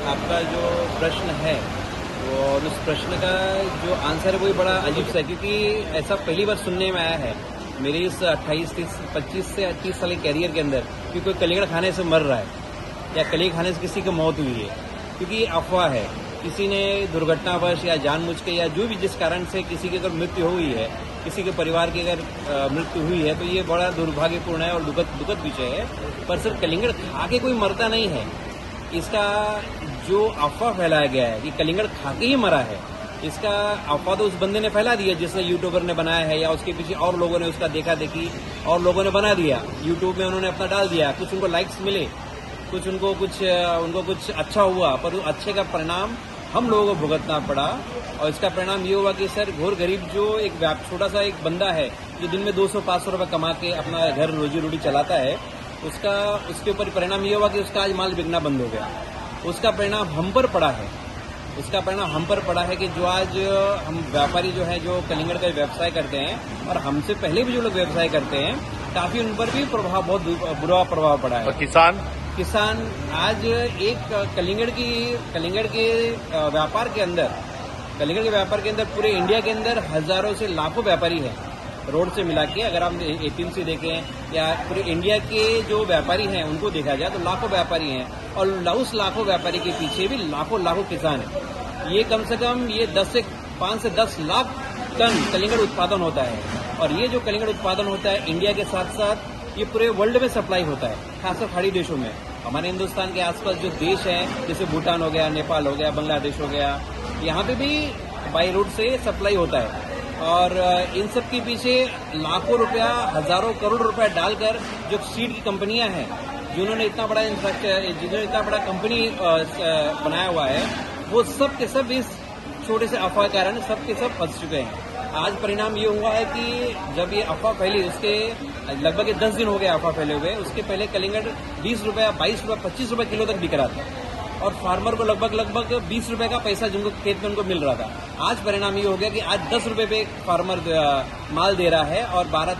आपका जो प्रश्न है वो और उस प्रश्न का जो आंसर है वो बड़ा अजीब सा है, क्योंकि ऐसा पहली बार सुनने में आया है मेरे इस 28, 30, 25 से 30 साल के कैरियर के अंदर कि कोई कलिंगड़ खाने से मर रहा है या कलिंगड़ खाने से किसी की मौत हुई है। क्योंकि ये अफवाह है, किसी ने दुर्घटनावश या जानबूझ के या जो भी जिस कारण से किसी की अगर मृत्यु हुई है, किसी के परिवार की अगर मृत्यु हुई है, तो ये बड़ा दुर्भाग्यपूर्ण है और दुखद विषय है। पर सिर्फ कलिंगड़ खा के कोई मरता नहीं है। इसका जो अफवाह फैलाया गया है कि कलिंगड़ खा के ही मरा है, इसका अफवाह तो उस बंदे ने फैला दिया जिसने यूट्यूबर ने बनाया है, या उसके पीछे और लोगों ने उसका देखा देखी और लोगों ने बना दिया। यूट्यूब में उन्होंने अपना डाल दिया, कुछ उनको लाइक्स मिले, कुछ उनको कुछ अच्छा हुआ, पर उस अच्छे का परिणाम हम लोगों को भुगतना पड़ा। और इसका परिणाम ये हुआ कि सर घोर गरीब जो एक छोटा सा एक बंदा है जो दिन में 200-500 रुपये कमा के अपना घर रोजी रोटी चलाता है, उसके ऊपर परिणाम ये हुआ कि उसका आज माल बिकना बंद हो गया। उसका परिणाम हम पर पड़ा है। उसका परिणाम हम पर पड़ा है कि जो आज हम व्यापारी जो है जो कलिंगड़ का व्यवसाय करते हैं और हमसे पहले भी जो लोग व्यवसाय करते हैं, काफी उन पर भी बहुत बुरा प्रभाव पड़ा है। और किसान आज एक कलिंगड़ के व्यापार के अंदर पूरे इंडिया के अंदर हजारों से लाखों व्यापारी हैं। रोड से मिला के अगर हम एपीएमसी देखें या पूरे इंडिया के जो व्यापारी हैं उनको देखा जाए तो लाखों व्यापारी हैं, और उस लाखों व्यापारी के पीछे भी लाखों किसान हैं। ये कम से कम 5 से 10 लाख टन कलिंगड़ उत्पादन होता है, और ये जो कलिंगड़ उत्पादन होता है इंडिया के साथ साथ ये पूरे वर्ल्ड में सप्लाई होता है, खासकर खाड़ी देशों में। हमारे हिंदुस्तान के आसपास जो देश हैं जैसे भूटान हो गया, नेपाल हो गया, बांग्लादेश हो गया, यहाँ पे भी बाई रोड से सप्लाई होता है। और इन सब के पीछे लाखों रुपया, हजारों करोड़ रुपया डालकर जो सीड की कंपनियां हैं, जिन्होंने इतना बड़ा कंपनी बनाया हुआ है, वो सब के सब इस छोटे से अफवाह के कारण सब के सब फंस चुके हैं। आज परिणाम ये हुआ है कि जब ये अफवाह फैली, उसके लगभग 10 दिन हो गए अफवाह फैले हुए। उसके पहले कलिंगड़ 20 रुपया, 22 रुपया, 25 रुपये किलो तक बिक रहा था, और फार्मर को लगभग 20 रुपए का पैसा जिनको खेत में उनको मिल रहा था। आज परिणाम ये हो गया कि आज 10 रुपए पे फार्मर माल दे रहा है और 12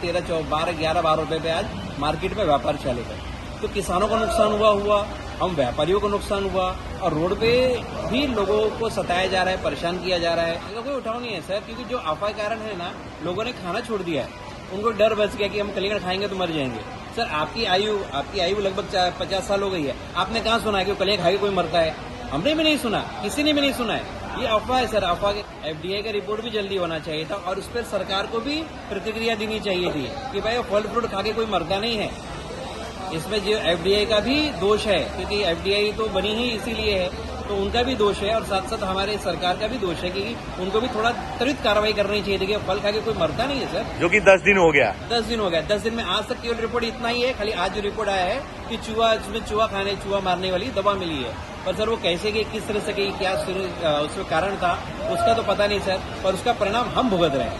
रुपए पे आज मार्केट में व्यापार चलेगा। तो किसानों को नुकसान हुआ, हम व्यापारियों को नुकसान हुआ, और रोड पे भी लोगों को सताया जा रहा है, परेशान किया जा रहा है। इसका कोई उठाव नहीं है सर, क्योंकि जो अफवाह कारण है ना, लोगों ने खाना छोड़ दिया है। उनको डर बच गया कि हम कलिंगड़ खाएंगे तो मर जाएंगे। सर आपकी आयु लगभग 50 साल हो गई है, आपने कहाँ सुना है कि कलिंगड़ खा के कोई मरता है? हमने भी नहीं सुना, किसी ने भी नहीं सुना है। ये अफवाह है सर, अफवाह। एफडीए का रिपोर्ट भी जल्दी होना चाहिए था, और उस पर सरकार को भी प्रतिक्रिया देनी चाहिए थी कि भाई फल फ्रूट खा के कोई मरता नहीं है। इसमें जो एफडीए का भी दोष है, क्योंकि एफडीए तो बनी ही इसीलिए है, तो उनका भी दोष है, और साथ साथ हमारे सरकार का भी दोष है कि उनको भी थोड़ा त्वरित कार्रवाई करनी चाहिए थी कि फल खा के कोई मरता नहीं है सर। जो कि 10 दिन हो गया। 10 दिन में आज तक केवल रिपोर्ट इतना ही है, खाली आज जो रिपोर्ट आया है कि चूहा मारने वाली दवा मिली है। पर सर वो कैसे गई, किस तरह से गई, क्या उसमें कारण था, उसका तो पता नहीं सर, पर उसका परिणाम हम भुगत रहे हैं।